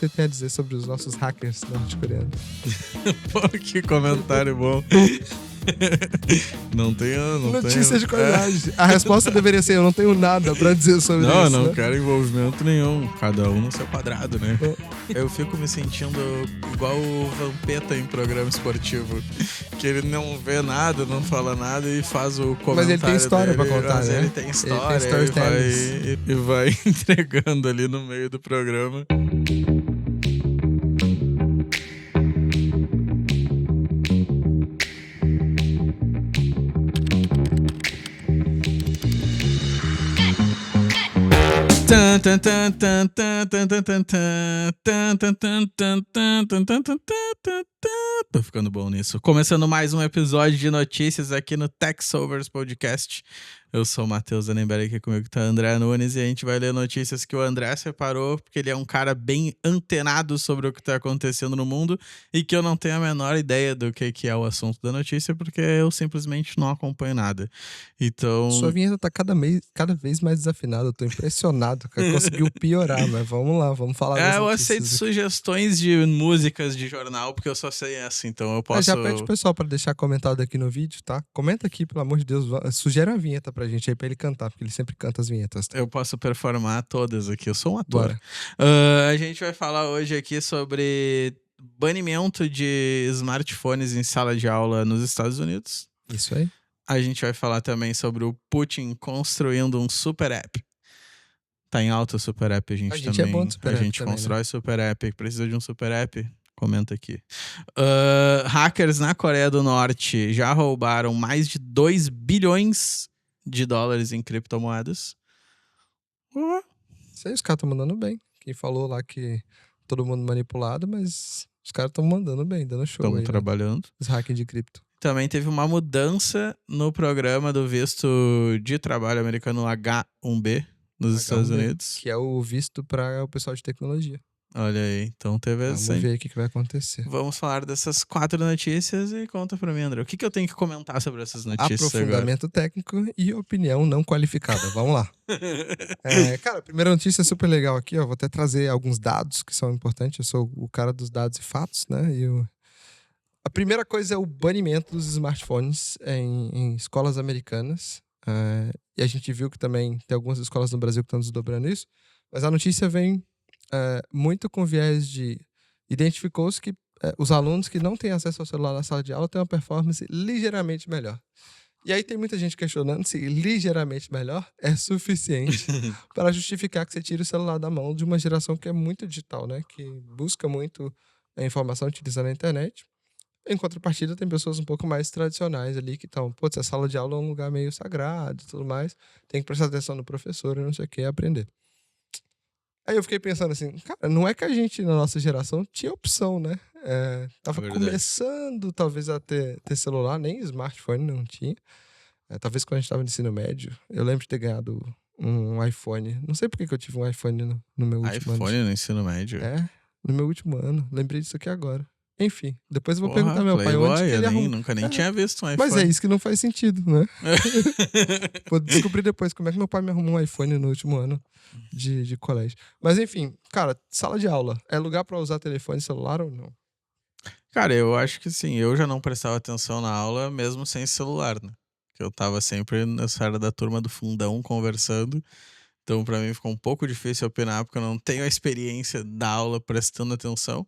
você tem a dizer sobre os nossos hackers norte-coreanos? Pô, que comentário bom. Não tenho. Notícia de qualidade. A resposta deveria ser: eu não tenho nada pra dizer sobre isso. Não, né? quero envolvimento nenhum. Cada um no seu quadrado, né? Eu fico me sentindo igual o Vampeta em programa esportivo. Que ele não vê nada, não fala nada e faz o comentário. Mas ele tem história dele, pra contar, mas né? Ele tem história e vai entregando ali no meio do programa. Tô ficando bom nisso. Começando mais um episódio de notícias aqui no Techsovers Podcast. Eu sou o Matheus Anenberg, aqui comigo tá o André Nunes, e a gente vai ler notícias que o André separou, porque ele é um cara bem antenado sobre o que tá acontecendo no mundo e que eu não tenho a menor ideia do que é o assunto da notícia, porque eu simplesmente não acompanho nada. Então... Sua vinheta tá cada vez mais desafinada. Eu tô impressionado, cara. Conseguiu piorar, mas vamos lá, vamos falar das eu notícias aceito aqui. sugestões de músicas de jornal, porque eu só sei essa, então eu posso... Já pede pro pessoal pra deixar comentado aqui no vídeo, tá? Comenta aqui, pelo amor de Deus. Sugere uma vinheta pra gente aí, pra ele cantar, porque ele sempre canta as vinhetas. Tá? Eu posso performar todas aqui, eu sou um ator. Bora. A gente vai falar hoje aqui sobre banimento de smartphones em sala de aula nos Estados Unidos. Isso aí. A gente vai falar também sobre o Putin construindo um super app. Tá em alta o super app, a gente também. É bom de super a app gente também, constrói né? super app. Precisa de um super app? Comenta aqui. Hackers na Coreia do Norte já roubaram mais de 2 bilhões de dólares em criptomoedas. Isso aí, os caras estão mandando bem. Quem falou lá que todo mundo manipulado, mas os caras estão mandando bem, dando show Estão aí. trabalhando. Né? Os hacking de cripto. Também teve uma mudança no programa do visto de trabalho americano H1B nos Estados Unidos. Que é o visto para o pessoal de tecnologia. Olha aí, então teve Vamos ver aí o que vai acontecer. Vamos falar dessas 4 notícias e conta pra mim, André. O que eu tenho que comentar sobre essas notícias Aprofundamento agora? técnico e opinião não qualificada. Vamos lá. Cara, a primeira notícia é super legal aqui, ó. Vou até trazer alguns dados que são importantes. Eu sou o cara dos dados e fatos, né? A primeira coisa é o banimento dos smartphones em escolas americanas. E a gente viu que também tem algumas escolas no Brasil que estão desdobrando isso. Mas a notícia vem muito com viés de... Identificou-se que os alunos que não têm acesso ao celular na sala de aula têm uma performance ligeiramente melhor. E aí tem muita gente questionando se ligeiramente melhor é suficiente para justificar que você tire o celular da mão de uma geração que é muito digital, né? Que busca muito a informação utilizando a internet. Em contrapartida, tem pessoas um pouco mais tradicionais ali que estão, putz, a sala de aula é um lugar meio sagrado e tudo mais, tem que prestar atenção no professor e não sei o que, aprender. Aí eu fiquei pensando assim, cara, não é que a gente, na nossa geração, tinha opção, né? Tava começando, talvez, a ter celular, nem smartphone não tinha. Talvez quando a gente tava no ensino médio, eu lembro de ter ganhado um iPhone. Não sei por que eu tive um iPhone no meu último ano. iPhone no ensino médio? No meu último ano. Lembrei disso aqui agora. Enfim, depois eu vou perguntar ao meu pai onde que ele arrumou. Nunca nem tinha visto um iPhone. Mas é isso que não faz sentido, né? Vou descobrir depois como é que meu pai me arrumou um iPhone no último ano de colégio. Mas enfim, cara, sala de aula é lugar pra usar telefone e celular ou não? Cara, eu acho que sim. Eu já não prestava atenção na aula mesmo sem celular, né? Porque eu tava sempre nessa área da turma do fundão conversando. Então pra mim ficou um pouco difícil opinar, porque eu não tenho a experiência da aula prestando atenção.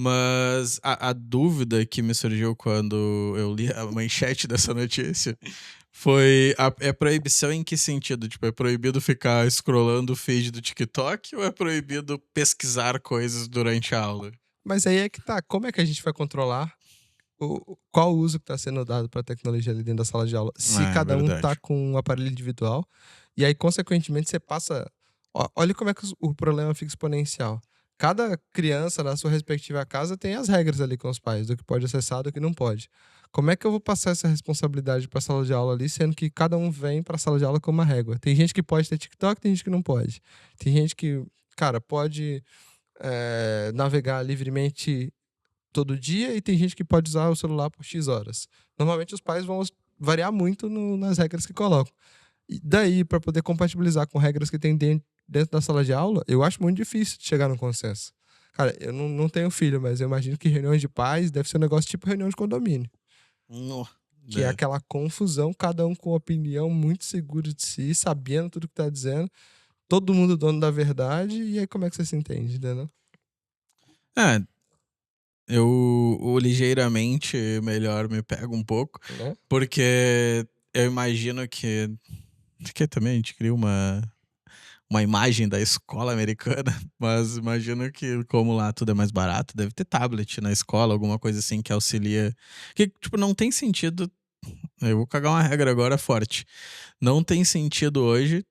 Mas a dúvida que me surgiu quando eu li a manchete dessa notícia foi: é proibição em que sentido? Tipo, é proibido ficar scrollando o feed do TikTok ou é proibido pesquisar coisas durante a aula? Mas aí é que tá, como é que a gente vai controlar qual o uso que está sendo dado para a tecnologia ali dentro da sala de aula? Se cada um tá com um aparelho individual, e aí, consequentemente, você passa... Olha como é que o problema fica exponencial. Cada criança, na sua respectiva casa, tem as regras ali com os pais, do que pode acessar, do que não pode. Como é que eu vou passar essa responsabilidade para a sala de aula ali, sendo que cada um vem para a sala de aula com uma régua? Tem gente que pode ter TikTok, tem gente que não pode. Tem gente que, cara, pode navegar livremente todo dia e tem gente que pode usar o celular por X horas. Normalmente os pais vão variar muito nas regras que colocam. E daí, para poder compatibilizar com regras que tem dentro da sala de aula, eu acho muito difícil de chegar num consenso. Cara, eu não tenho filho, mas eu imagino que reuniões de pais deve ser um negócio tipo reunião de condomínio. No, Que é aquela confusão, cada um com opinião muito seguro de si, sabendo tudo que tá dizendo, todo mundo dono da verdade, e aí como é que você se entende, entendeu? É, eu o ligeiramente melhor me pega um pouco, Né? porque eu imagino que também a gente cria uma imagem da escola americana, mas imagino que como lá tudo é mais barato, deve ter tablet na escola, alguma coisa assim que auxilia. Que, tipo, não tem sentido. Eu vou cagar uma regra agora forte. Não tem sentido hoje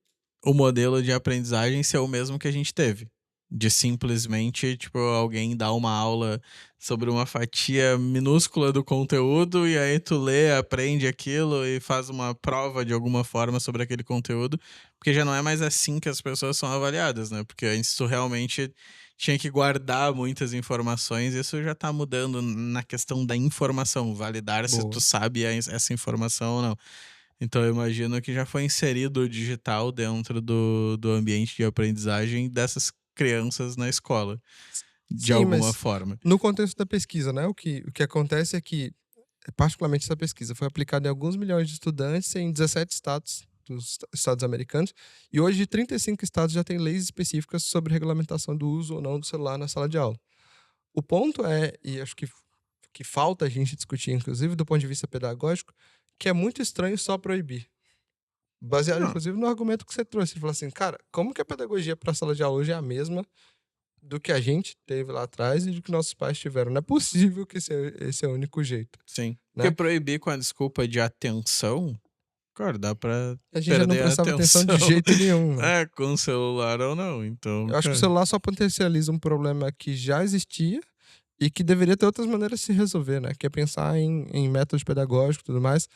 o modelo de aprendizagem ser o mesmo que a gente teve. De simplesmente, tipo, alguém dar uma aula sobre uma fatia minúscula do conteúdo e aí tu lê, aprende aquilo e faz uma prova de alguma forma sobre aquele conteúdo, porque já não é mais assim que as pessoas são avaliadas, né? Porque antes tu realmente tinha que guardar muitas informações, isso já tá mudando na questão da informação, validar se tu Boa. sabe essa informação ou não. Então eu imagino que já foi inserido o digital dentro do ambiente de aprendizagem dessas crianças na escola, de Sim, alguma mas forma. no contexto da pesquisa, né? O que acontece é que, particularmente essa pesquisa, foi aplicada em alguns milhões de estudantes em 17 estados dos estados americanos, e hoje 35 estados já têm leis específicas sobre regulamentação do uso ou não do celular na sala de aula. O ponto é, e acho que falta a gente discutir, inclusive do ponto de vista pedagógico, que é muito estranho só proibir. Baseado, Não, inclusive, no argumento que você trouxe. Você falou assim, cara, como que a pedagogia para a sala de aula hoje é a mesma do que a gente teve lá atrás e do que nossos pais tiveram? Não é possível que esse é o único jeito, sim. Porque né? proibir com a desculpa de atenção, cara, dá pra A gente já não perder a prestava atenção atenção. de jeito nenhum, né? É, com celular ou não. Então, Eu acho que o cara, celular só potencializa um problema que já existia e que deveria ter outras maneiras de se resolver, né? Que é pensar em métodos pedagógicos e tudo mais.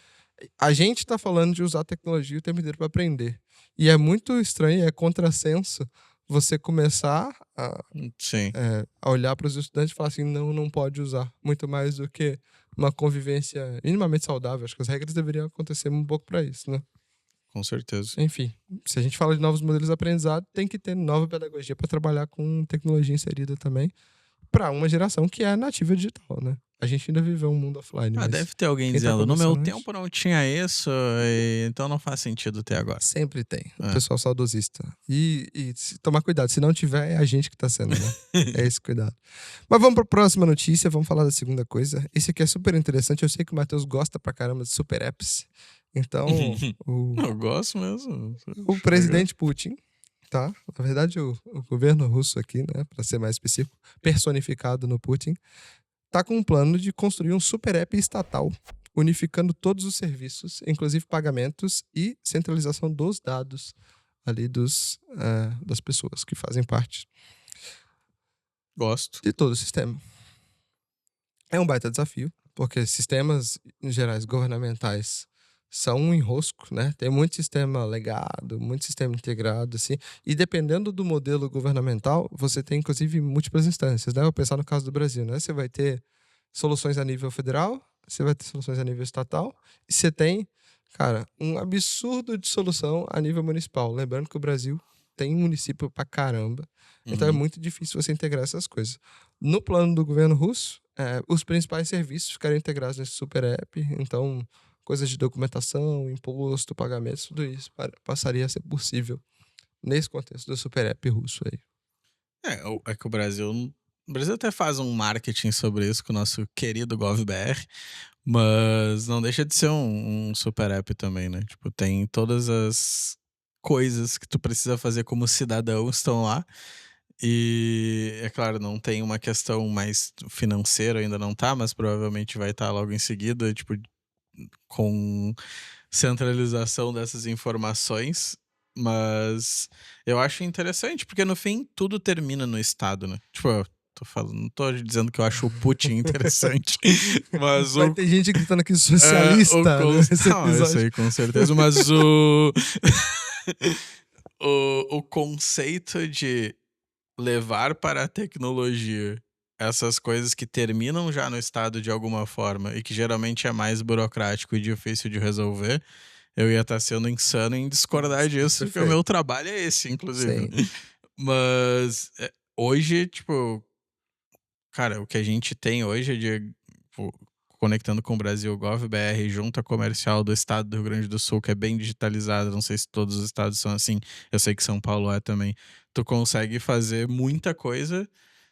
A gente está falando de usar a tecnologia o tempo inteiro para aprender. E é muito estranho, é contrassenso você começar sim, a olhar para os estudantes e falar assim, não, não pode usar. Muito mais do que uma convivência minimamente saudável. Acho que as regras deveriam acontecer um pouco para isso, né? com certeza. Enfim, se a gente fala de novos modelos de aprendizado, tem que ter nova pedagogia para trabalhar com tecnologia inserida também, para uma geração que é nativa digital, né? A gente ainda viveu um mundo offline, Ah, mas deve ter alguém quem tá dizendo, no meu começando hoje, tempo não tinha isso, então não faz sentido ter agora. sempre tem. O É. pessoal saudosista. E tomar cuidado, se não tiver, é a gente que tá sendo, né? É esse cuidado. Mas vamos para a próxima notícia, vamos falar da segunda coisa. Esse aqui é super interessante, eu sei que o Matheus gosta pra caramba de super apps. Então, Eu gosto mesmo. o presidente Putin, tá? Na verdade, o governo russo aqui, né, para ser mais específico, personificado no Putin, tá com um plano de construir um super app estatal, unificando todos os serviços, inclusive pagamentos e centralização dos dados ali das pessoas que fazem parte Gosto. de todo o sistema. É um baita desafio, porque sistemas em gerais governamentais são um enrosco, né? Tem muito sistema legado, muito sistema integrado, assim. E dependendo do modelo governamental, você tem, inclusive, múltiplas instâncias, né? Eu vou pensar no caso do Brasil, né? Você vai ter soluções a nível federal, você vai ter soluções a nível estatal, e você tem, cara, um absurdo de solução a nível municipal. Lembrando que o Brasil tem município pra caramba, então é Uhum. muito difícil você integrar essas coisas. No plano do governo russo, os principais serviços ficariam integrados nesse super app, então coisas de documentação, imposto, pagamentos, tudo isso passaria a ser possível nesse contexto do super app russo aí. É que o Brasil até faz um marketing sobre isso com o nosso querido GovBR, mas não deixa de ser um super app também, né? Tipo, tem todas as coisas que tu precisa fazer como cidadão estão lá. E, é claro, não tem uma questão mais financeira, ainda não tá, mas provavelmente vai estar logo em seguida, tipo, com centralização dessas informações. Mas eu acho interessante, porque no fim tudo termina no Estado, né? Tipo, eu tô falando, não tô dizendo que eu acho o Putin interessante, mas Vai ter gente gritando aqui o socialista nesse não, eu episódio. sei, com certeza, mas o conceito de levar para a tecnologia essas coisas que terminam já no Estado de alguma forma e que geralmente é mais burocrático e difícil de resolver, eu ia estar sendo insano em discordar disso, porque o Perfeito. meu trabalho é esse, inclusive. Sim. Mas hoje, tipo, cara, o que a gente tem hoje pô, conectando com o Brasil, Gov.br, junta comercial do estado do Rio Grande do Sul, que é bem digitalizada, não sei se todos os estados são assim, eu sei que São Paulo é também. Tu consegue fazer muita coisa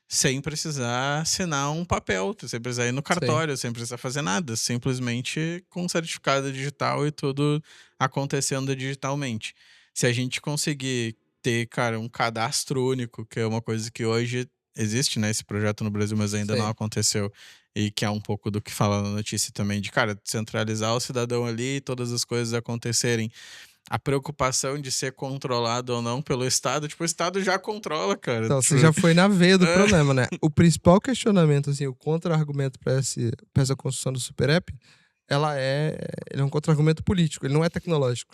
sem precisar assinar um papel, sem precisar ir no Sim, cartório, sem precisar fazer nada, simplesmente com certificado digital e tudo acontecendo digitalmente. Se a gente conseguir ter, cara, um cadastro único, que é uma coisa que hoje existe, né, esse projeto no Brasil, mas ainda não sim. aconteceu, e que é um pouco do que fala na notícia também, de, cara, centralizar o cidadão ali, todas as coisas acontecerem. A preocupação de ser controlado ou não pelo Estado, tipo, o Estado já controla, cara. Então, Tipo, você já foi na veia do é, problema, né? O principal questionamento, assim, o contra-argumento pra essa construção do Super App, ele é um contra-argumento político, ele não é tecnológico.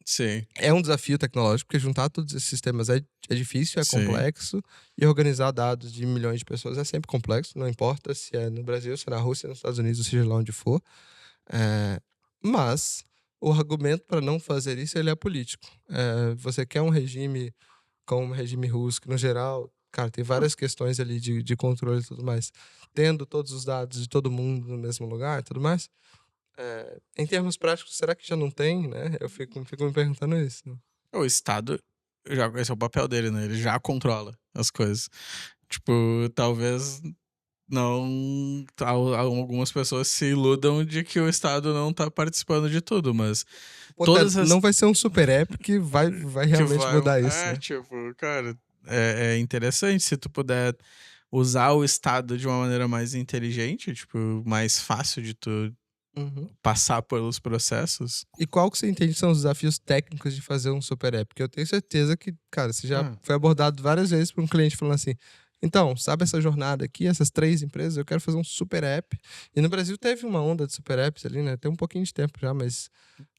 sim, É um desafio tecnológico, porque juntar todos esses sistemas é difícil, é sim, complexo, e organizar dados de milhões de pessoas é sempre complexo, não importa se é no Brasil, se é na Rússia, nos Estados Unidos, ou seja lá onde for. É, mas o argumento para não fazer isso ele é político. Você quer um regime como o regime russo, que no geral, cara, tem várias questões ali de controle e tudo mais, tendo todos os dados de todo mundo no mesmo lugar e tudo mais. Em termos práticos, será que já não tem, né? Eu fico me perguntando isso. o Estado, já, esse é o papel dele, né? Ele já controla as coisas. Tipo, talvez não. Algumas pessoas se iludam de que o Estado não tá participando de tudo, mas todas as Não vai ser um super app que vai que realmente vai. mudar isso, É, né? tipo, cara, é interessante se tu puder usar o Estado de uma maneira mais inteligente, tipo, mais fácil de tu Uhum. passar pelos processos. E qual que você entende são os desafios técnicos de fazer um super app? Porque eu tenho certeza que, cara, você já Ah, foi abordado várias vezes por um cliente falando assim: então, sabe essa jornada aqui, essas 3 empresas, eu quero fazer um super app. E no Brasil teve uma onda de super apps ali, né? Tem um pouquinho de tempo já, mas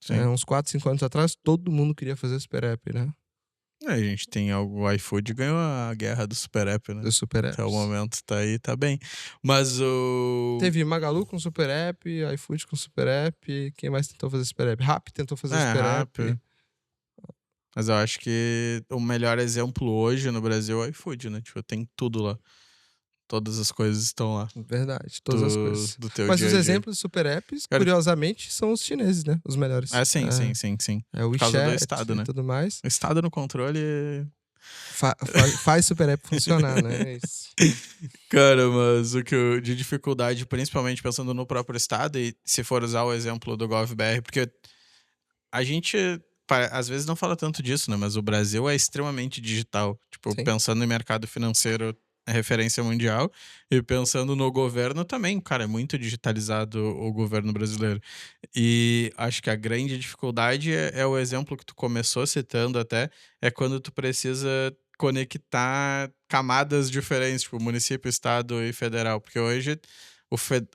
sim. uns 4, 5 anos atrás, todo mundo queria fazer super app, né? É, a gente tem algo, o iFood ganhou a guerra do Super App, né? Dos super Até o apps. momento tá aí, tá bem. Mas o. Teve Magalu com super app, iFood com super app. Quem mais tentou fazer super app? Rappi tentou fazer É, super rápido. app. Mas eu acho que o melhor exemplo hoje no Brasil é o iFood, né? Tipo, tem tudo lá. Todas as coisas estão lá. Verdade, todas as Do, coisas. do teu Mas dia os a dia. exemplos de super apps, Cara, curiosamente, são os chineses, né? Os melhores. é sim, sim, sim, sim. É o Por causa do WeChat Estado, e né? tudo mais. O Estado no controle. Faz super app funcionar, né? É isso. Cara, mas o que eu, de dificuldade, principalmente pensando no próprio Estado, e se for usar o exemplo do GovBR, porque a gente às vezes não fala tanto disso, né? Mas o Brasil é extremamente digital. Tipo, Sim, pensando em mercado financeiro, é referência mundial. E pensando no governo também, cara, é muito digitalizado o governo brasileiro. E acho que a grande dificuldade é o exemplo que tu começou citando até, é quando tu precisa conectar camadas diferentes, tipo município, estado e federal. Porque hoje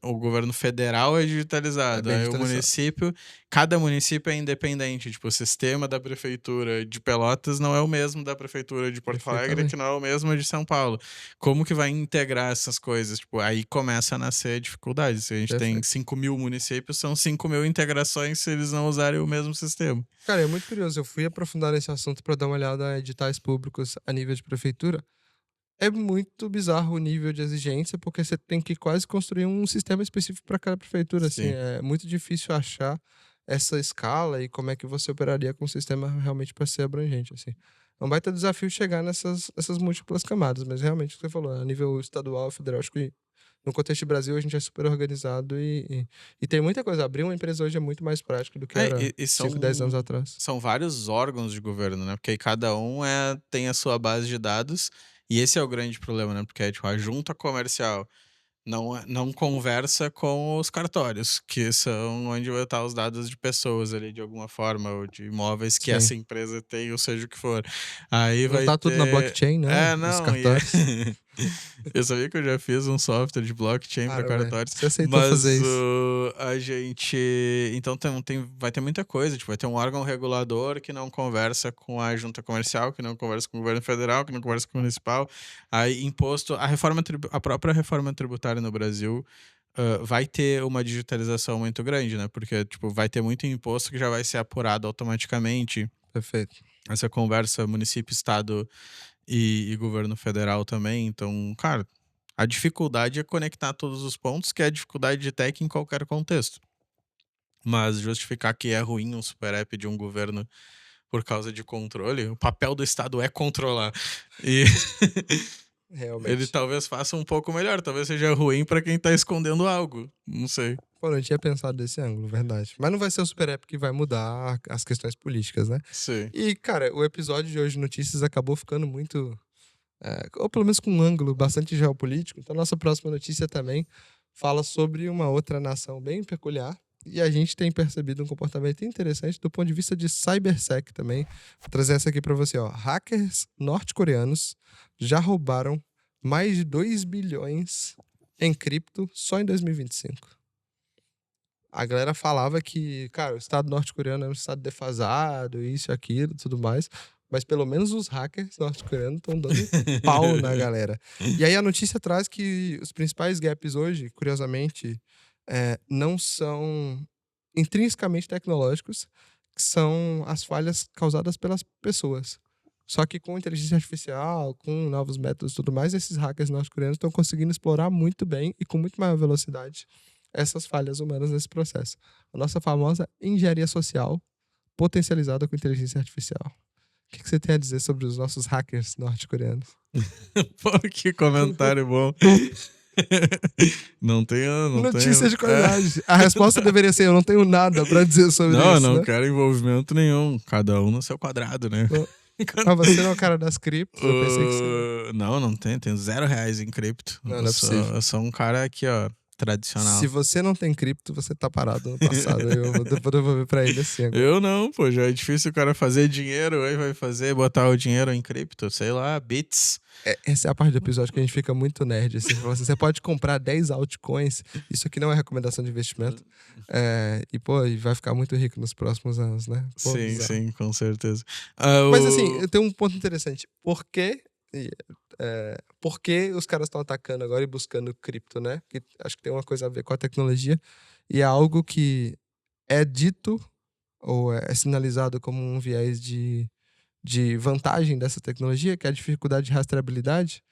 o governo federal é é digitalizado, bem aí o digitalizado. município, cada município é independente, tipo, o sistema da prefeitura de Pelotas não é o mesmo da prefeitura de Porto Alegre, que Perfeitamente. não é o mesmo de São Paulo. Como que vai integrar essas coisas? Tipo, aí começa a nascer dificuldades. Se a gente tem Perfeito. 5.000 municípios, são 5.000 integrações se eles não usarem o mesmo sistema. Cara, é muito curioso. Eu fui aprofundar nesse assunto para dar uma olhada em editais públicos a nível de prefeitura. É muito bizarro o nível de exigência, porque você tem que quase construir um sistema específico para cada prefeitura, assim, Sim, é muito difícil achar essa escala e como é que você operaria com um sistema realmente para ser abrangente, assim. É um baita desafio chegar nessas múltiplas camadas, mas realmente o que você falou, a nível estadual, federal, acho que no contexto de Brasil a gente é super organizado e tem muita coisa. Abrir uma empresa hoje é muito mais prático do que É, era e 5, 10 anos são, atrás. são vários órgãos de governo, né? Porque aí cada um tem a sua base de dados, e esse é o grande problema, né? Porque tipo, a junta comercial não conversa com os cartórios, que são onde vai estar os dados de pessoas ali, de alguma forma, ou de imóveis que Sim. essa empresa tem, ou seja o que for. Aí Não vai tá tudo na ter. blockchain, né? É, Dos não, e cartórios. eu sabia que eu já fiz um software de blockchain para Cara, velho, cartórios, você aceitou fazer mas isso. a gente. Então vai ter muita coisa. Tipo, vai ter um órgão regulador que não conversa com a junta comercial, que não conversa com o governo federal, que não conversa com o municipal. Aí, imposto. A própria reforma tributária no Brasil. Vai ter uma digitalização muito grande, né? Porque, tipo, vai ter muito imposto que já vai ser apurado automaticamente. Perfeito. Essa conversa município, estado e governo federal também. Então, cara, A dificuldade é conectar todos os pontos, que é a dificuldade de tech em qualquer contexto. Mas justificar que é ruim um super app de um governo por causa de controle, o papel do Estado é controlar. E ele Realmente. talvez faça um pouco melhor, talvez seja ruim pra quem tá escondendo algo, não sei. Pô, não tinha pensado desse ângulo, verdade. Mas não vai ser o super app que vai mudar as questões políticas, né? Sim. E, cara, o episódio de hoje Notícias acabou ficando muito. Ou pelo menos com um ângulo bastante geopolítico. Então, nossa próxima notícia também fala sobre uma outra nação bem peculiar. E a gente tem percebido um comportamento interessante do ponto de vista de cybersec também. Vou trazer essa aqui para você, ó. Hackers norte-coreanos já roubaram mais de 2 bilhões em cripto só em 2025. A galera falava que, cara, o Estado norte-coreano é um Estado defasado, isso, aquilo, tudo mais. Mas pelo menos os hackers norte-coreanos estão dando pau na galera. E aí a notícia traz que os principais gaps hoje, curiosamente, não são intrinsecamente tecnológicos, que são as falhas causadas pelas pessoas. Só que com inteligência artificial, com novos métodos e tudo mais, esses hackers norte-coreanos estão conseguindo explorar muito bem e com muito maior velocidade essas falhas humanas nesse processo. A nossa famosa engenharia social potencializada com inteligência artificial. O que você tem a dizer sobre os nossos hackers norte-coreanos? Pô, que comentário bom. Não Notícia tenho... de qualidade. A resposta deveria ser: eu não tenho nada pra dizer sobre Não, isso. não né? quero envolvimento nenhum. Cada um no seu quadrado, né? Ah, você não é o cara das criptos? Eu pensei que você... Não tenho. Tenho R$0 em cripto. Não é possível. Eu sou um cara aqui, ó, tradicional. Se você não tem cripto, você tá parado no passado. Eu vou devolver pra ele assim agora. Eu não, pô. Já é difícil o cara fazer dinheiro. Aí vai botar o dinheiro em cripto. Sei lá, bits. Essa é a parte do episódio que a gente fica muito nerd. Assim, você pode comprar 10 altcoins. Isso aqui não é recomendação de investimento. E vai ficar muito rico nos próximos anos, né? Pô, sim, bizarro. sim, com certeza. Mas assim, tem um ponto interessante. Por que os caras estão atacando agora e buscando cripto, né? Que acho que tem uma coisa a ver com a tecnologia. E é algo que é dito ou é sinalizado como um viés de vantagem dessa tecnologia, que é a dificuldade de rastreabilidade.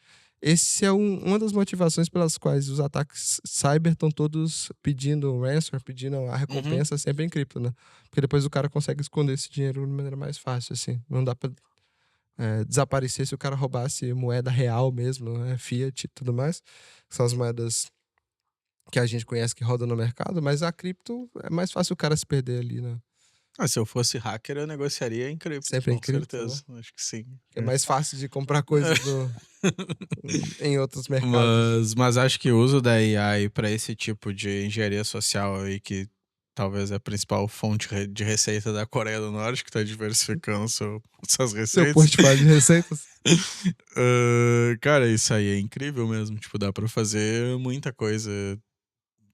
Esse é uma das motivações pelas quais os ataques cyber estão todos pedindo um ransom, pedindo a recompensa sempre em cripto, né? Porque depois o cara consegue esconder esse dinheiro de maneira mais fácil, assim. Não dá pra desaparecer se o cara roubasse moeda real mesmo, né? Fiat e tudo mais. São as moedas que a gente conhece que rodam no mercado, mas a cripto é mais fácil o cara se perder ali, né? Se eu fosse hacker, eu negociaria em cripto. Sempre em com cripto, certeza. Acho que sim. É mais fácil de comprar coisas em outros mercados. Mas acho que o uso da AI para esse tipo de engenharia social aí, que talvez é a principal fonte de receita da Coreia do Norte, que está diversificando suas receitas. Seu portfólio de receitas. Cara, isso aí é incrível mesmo. Tipo, dá para fazer muita coisa.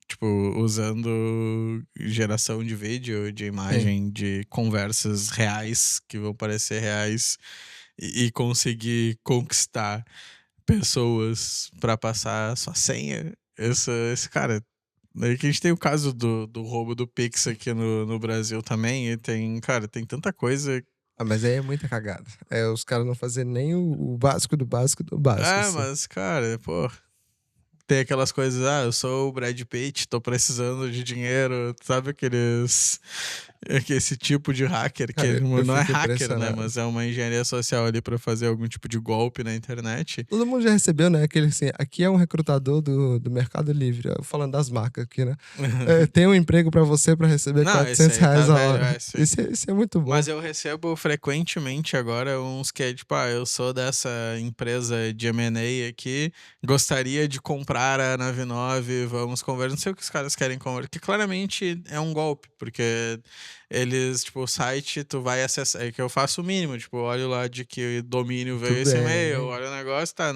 Tipo, usando geração de vídeo, de imagem, de conversas reais que vão parecer reais e conseguir conquistar pessoas pra passar sua senha. Esse cara. Daí que a gente tem o caso do roubo do Pix aqui no Brasil também. E tem tanta coisa. Mas aí é muita cagada. Os caras não fazem nem o básico do básico do básico. Assim. Mas, cara, pô. Tem aquelas coisas, eu sou o Brad Pitt, tô precisando de dinheiro, sabe esse tipo de hacker, Cara, que não é hacker, né, impressionado. mas é uma engenharia social ali pra fazer algum tipo de golpe na internet. Todo mundo já recebeu, né, aquele assim, aqui é um recrutador do Mercado Livre, falando das marcas aqui, né, tem um emprego pra você pra receber R$400 a hora. Esse é muito bom. Mas eu recebo frequentemente agora uns que é tipo, eu sou dessa empresa de M&A aqui, gostaria de comprar a 99, vamos conversar. Não sei o que os caras querem conversar, que claramente é um golpe, porque eles, tipo, o site, tu vai acessar, é que eu faço o mínimo, tipo, olho lá de que domínio veio esse e-mail, olha o negócio, tá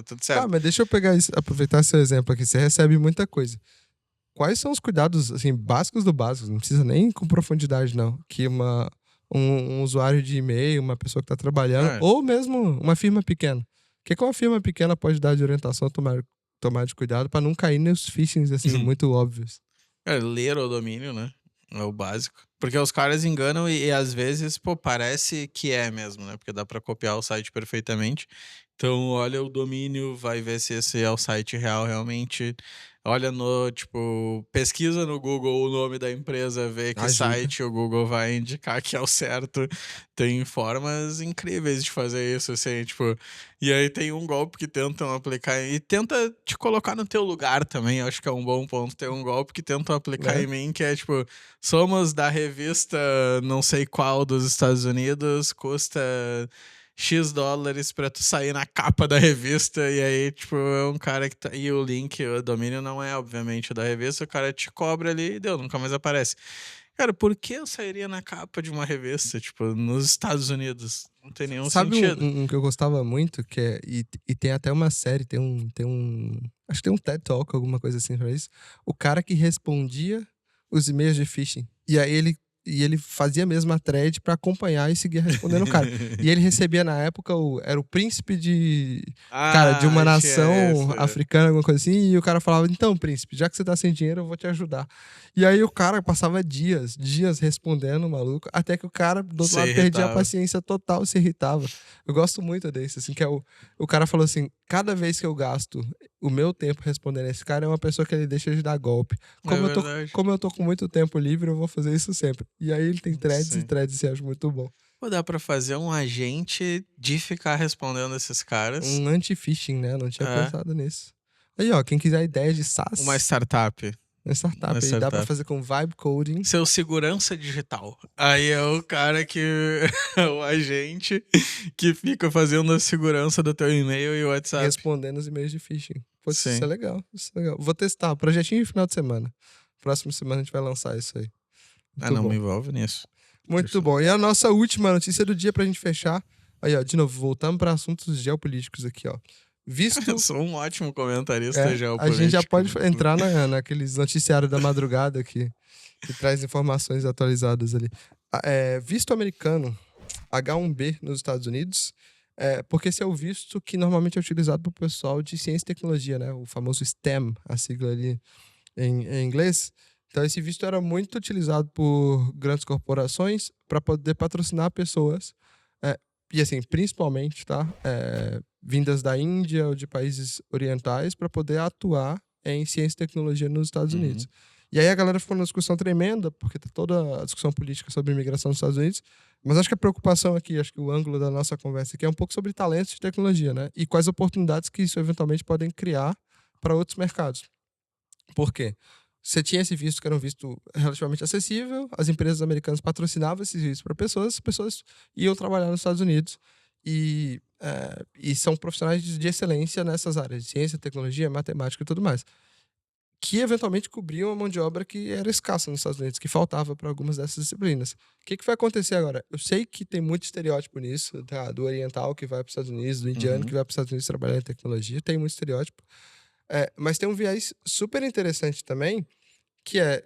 tudo certo. Tá, mas deixa eu aproveitar seu exemplo aqui, você recebe muita coisa. Quais são os cuidados, assim, básicos do básico? Não precisa nem com profundidade, não. Que um usuário de e-mail, uma pessoa que tá trabalhando, ou mesmo uma firma pequena. O que uma firma pequena pode dar de orientação, tomar de cuidado pra não cair nos phishings, assim, muito óbvios? Ler o domínio, né? É o básico. Porque os caras enganam e às vezes, pô, parece que é mesmo, né, porque dá pra copiar o site perfeitamente. Então olha o domínio, vai ver se esse é o site real realmente. Olha no tipo, pesquisa no Google o nome da empresa, vê que Ajuda. site o Google vai indicar que é o certo. Tem formas incríveis de fazer isso, assim, tipo, e aí tem um golpe que tentam aplicar e tenta te colocar no teu lugar também, acho que é um bom ponto. Tem um golpe que tentam aplicar Né? em mim que é tipo, somos da revista não sei qual dos Estados Unidos, custa X dólares pra tu sair na capa da revista, e aí, tipo, é um cara que tá. E o link, o domínio não é, obviamente, da revista, o cara te cobra ali e deu, nunca mais aparece. Cara, por que eu sairia na capa de uma revista, tipo, nos Estados Unidos? Não tem nenhum Sabe um, sentido. um que eu gostava muito, que é. E tem até uma série, tem um. Acho que tem um TED Talk, alguma coisa assim pra isso. O cara que respondia os e-mails de phishing. E ele fazia mesmo a thread pra acompanhar e seguir respondendo o cara. E ele recebia na época, era o príncipe de. Cara, de uma Ah, tinha nação essa. africana, alguma coisa assim. E o cara falava: Então, príncipe, já que você tá sem dinheiro, eu vou te ajudar. E aí o cara passava dias respondendo o maluco, até que o cara do outro Se lado perdia a irritava. paciência total, se irritava. Eu gosto muito desse, assim, que é o cara falou assim: cada vez que eu gasto o meu tempo respondendo esse cara, é uma pessoa que ele deixa de dar golpe. É Como eu tô, verdade. como eu tô com muito tempo livre, eu vou fazer isso sempre. E aí ele tem threads e Sim. threads, e eu acho muito bom. Pô, dá pra fazer um agente de ficar respondendo esses caras. Um anti-phishing, né? Não tinha É. pensado nisso. Aí, ó, quem quiser ideias de Uma SaaS, startup. é Uma startup aí, dá pra startup. fazer com vibe coding, Seu segurança digital. Aí é o cara que. É o agente que fica fazendo a segurança do teu e-mail e WhatsApp. respondendo os e-mails de phishing. Pô, isso é Sim. legal, isso é legal. Vou testar, projetinho de final de semana. Próxima semana a gente vai lançar isso aí. Ah, Muito não me bom. envolve nisso. Muito Deixa- bom. E a nossa última notícia do dia pra gente fechar. Aí, ó, de novo, voltamos para assuntos geopolíticos aqui, ó. Eu Visto, sou um ótimo comentarista a gente já geopolítico. pode entrar naqueles noticiários da madrugada que traz informações atualizadas ali. Visto americano H1B nos Estados Unidos, porque esse é o visto que normalmente é utilizado para o pessoal de ciência e tecnologia, né? O famoso STEM, a sigla ali em inglês. Então, esse visto era muito utilizado por grandes corporações para poder patrocinar pessoas, é, e assim, principalmente, tá? Vindas da Índia ou de países orientais, para poder atuar em ciência e tecnologia nos Estados Unidos. Uhum. E aí a galera ficou numa discussão tremenda, porque tá toda a discussão política sobre imigração nos Estados Unidos, mas acho que a preocupação aqui, acho que o ângulo da nossa conversa aqui é um pouco sobre talentos de tecnologia, né? E quais oportunidades que isso eventualmente podem criar para outros mercados. Por quê? Você tinha esse visto que era um visto relativamente acessível, as empresas americanas patrocinavam esses vistos para pessoas, as pessoas iam trabalhar nos Estados Unidos e são profissionais de excelência nessas áreas de ciência, tecnologia, matemática e tudo mais, que eventualmente cobriam a mão de obra que era escassa nos Estados Unidos, que faltava para algumas dessas disciplinas. O que vai acontecer agora? Eu sei que tem muito estereótipo nisso, tá? Do oriental que vai para os Estados Unidos, do indiano que Uhum. vai para os Estados Unidos trabalhar em tecnologia, tem muito estereótipo. Mas tem um viés super interessante também, que é,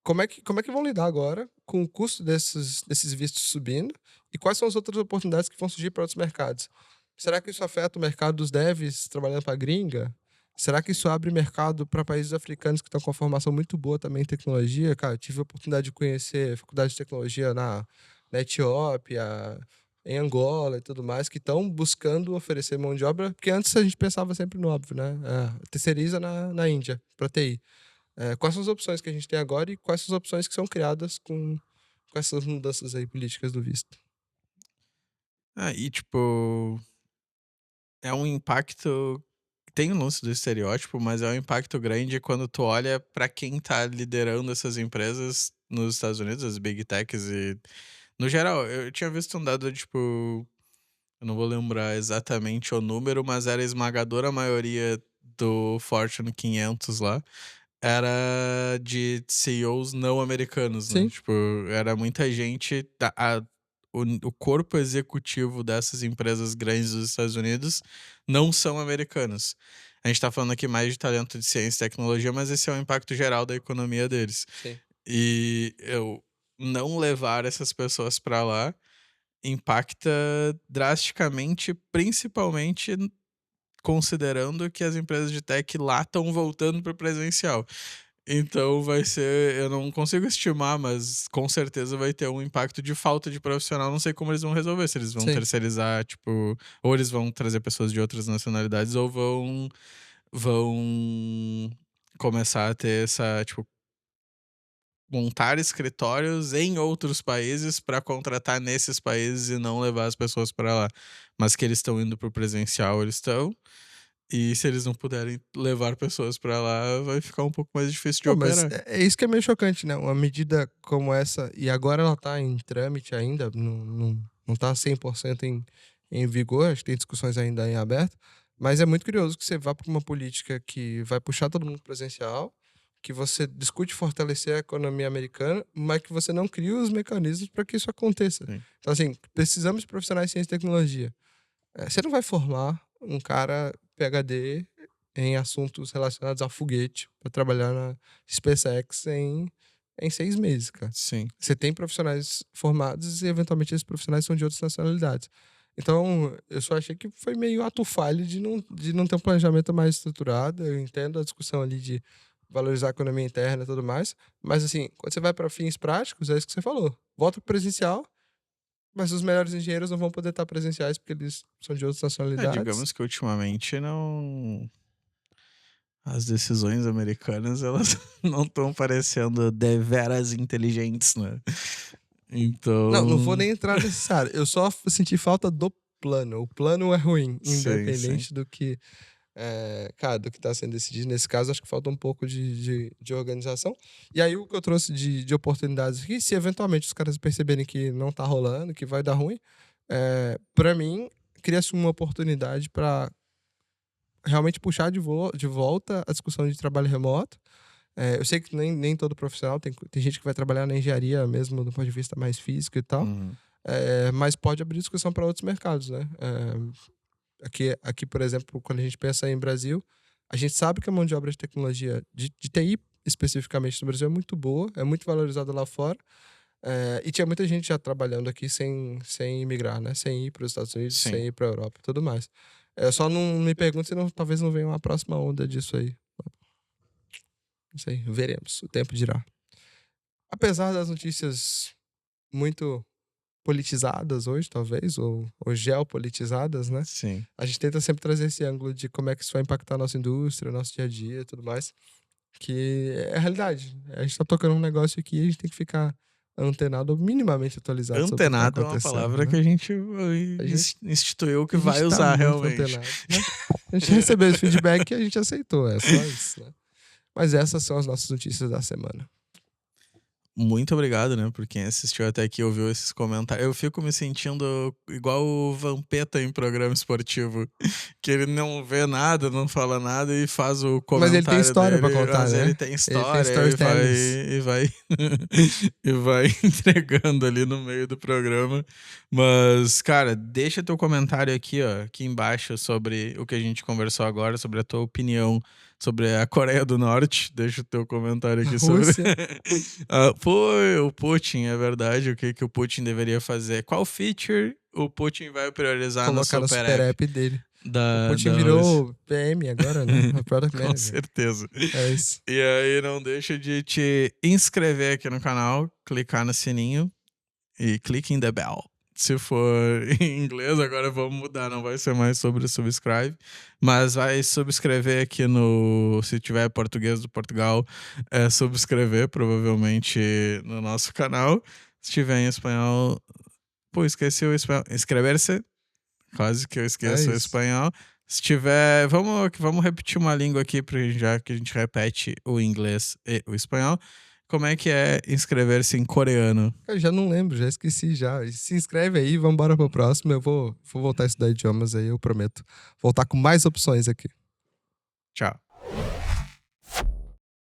como é que vão lidar agora com o custo desses vistos subindo e quais são as outras oportunidades que vão surgir para outros mercados? Será que isso afeta o mercado dos devs trabalhando para a gringa? Será que Sim. isso abre mercado para países africanos que estão com uma formação muito boa também em tecnologia? Cara, eu tive a oportunidade de conhecer a faculdade de tecnologia na Etiópia, em Angola e tudo mais, que estão buscando oferecer mão de obra, porque antes a gente pensava sempre no óbvio, né? Terceiriza na Índia, para TI. Quais são as opções que a gente tem agora e quais são as opções que são criadas com essas mudanças aí políticas do visto? Ah, e tipo, é um impacto. Tem o lance do estereótipo, mas é um impacto grande quando tu olha pra quem tá liderando essas empresas nos Estados Unidos, as Big Techs e. No geral, eu tinha visto um dado, tipo. Eu não vou lembrar exatamente o número, mas era a esmagadora maioria do Fortune 500 lá. Era de CEOs não americanos, né? Sim, Tipo, era muita gente. O corpo executivo dessas empresas grandes dos Estados Unidos não são americanos. A gente tá falando aqui mais de talento de ciência e tecnologia, mas esse é o impacto geral da economia deles. sim. E eu não levar essas pessoas para lá impacta drasticamente, principalmente considerando que as empresas de tech lá estão voltando para o presencial. Então vai ser, eu não consigo estimar, mas com certeza vai ter um impacto de falta de profissional. Não sei como eles vão resolver, se eles vão Sim. terceirizar, tipo, ou eles vão trazer pessoas de outras nacionalidades, ou vão começar a ter essa, tipo, montar escritórios em outros países para contratar nesses países e não levar as pessoas para lá. Mas que eles estão indo pro presencial, eles estão. E se eles não puderem levar pessoas para lá, vai ficar um pouco mais difícil de Pô, mas operar. é isso que é meio chocante, né? Uma medida como essa, e agora ela tá em trâmite ainda, não tá 100% em vigor, acho que tem discussões ainda em aberto, mas é muito curioso que você vá para uma política que vai puxar todo mundo presencial, que você discute fortalecer a economia americana, mas que você não cria os mecanismos para que isso aconteça. Sim. Então, assim, precisamos de profissionais de ciência e tecnologia. Você não vai formar um cara PhD em assuntos relacionados a foguete para trabalhar na SpaceX em 6 meses, cara. Sim. Você tem profissionais formados e, eventualmente, esses profissionais são de outras nacionalidades. Então, eu só achei que foi meio ato falho de não ter um planejamento mais estruturado. Eu entendo a discussão ali de valorizar a economia interna e tudo mais, mas, assim, quando você vai para fins práticos, é isso que você falou. Volta pro presencial, mas os melhores engenheiros não vão poder estar presenciais porque eles são de outras nacionalidades. Digamos que ultimamente não. As decisões americanas, elas não estão parecendo deveras inteligentes, né? Não vou Então. nem entrar nessa área. Eu só senti falta do plano. O plano é ruim, Sim, sim. independente do que, cara, do que está sendo decidido. Nesse caso, acho que falta um pouco de organização. E aí, o que eu trouxe de oportunidades aqui, se eventualmente os caras perceberem que não tá rolando, que vai dar ruim, para mim, cria-se uma oportunidade para realmente puxar de volta a discussão de trabalho remoto. Eu sei que nem todo profissional, tem gente que vai trabalhar na engenharia mesmo do ponto de vista mais físico e tal, Uhum. mas pode abrir discussão para outros mercados, né? Aqui, por exemplo, quando a gente pensa em Brasil, a gente sabe que a mão de obra de tecnologia, de TI especificamente no Brasil, é muito boa, é muito valorizada lá fora, e tinha muita gente já trabalhando aqui sem imigrar, né? Sem ir para os Estados Unidos, Sim. sem ir para a Europa e tudo mais. Só não me pergunto se talvez não venha uma próxima onda disso aí. Não sei, veremos, o tempo dirá. Apesar das notícias muito politizadas hoje, talvez, ou geopolitizadas, né? Sim. A gente tenta sempre trazer esse ângulo de como é que isso vai impactar a nossa indústria, o nosso dia a dia e tudo mais, que é a realidade. A gente tá tocando um negócio aqui e a gente tem que ficar antenado ou minimamente atualizado sobre o que tá Antenado é uma acontecendo, palavra que né? a gente A gente, instituiu que a gente vai tá usar muito realmente. antenado, né? A gente recebeu esse feedback e a gente aceitou, é só isso, né? Mas essas são as nossas notícias da semana. Muito obrigado, né, por quem assistiu até aqui e ouviu esses comentários. Eu fico me sentindo igual o Vampeta em programa esportivo, que ele não vê nada, não fala nada e faz o Mas ele tem comentário história pra dele, contar, mas ele né? tem Ele tem história storytellers. e vai e vai entregando ali no meio do programa. Mas, cara, deixa teu comentário aqui, ó, aqui embaixo sobre o que a gente conversou agora, sobre a tua opinião sobre a Coreia do Norte. Deixa o teu comentário A aqui sobre Rússia. o Putin, é verdade, o que o Putin deveria fazer. Qual feature o Putin vai priorizar na Colocar no Super super App app dele. O da, Putin da Rússia? virou PM agora, né? O Product Com Manager. certeza. É isso. E aí não deixa de te inscrever aqui no canal, clicar no sininho e clique em the bell. Se for em inglês, agora vamos mudar, não vai ser mais sobre subscribe, mas vai subscrever aqui no, se tiver português do Portugal, subscrever provavelmente no nosso canal. Se tiver em espanhol, pô, esqueci o espanhol, inscrever-se, quase que eu É esqueço o isso. espanhol. Se tiver, vamos repetir uma língua aqui, já que a gente repete o inglês e o espanhol. Como é que é inscrever-se em coreano? Eu já não lembro, já esqueci já. Se inscreve aí, vamos embora pro próximo. Eu vou voltar a estudar idiomas aí, eu prometo. Voltar com mais opções aqui. Tchau.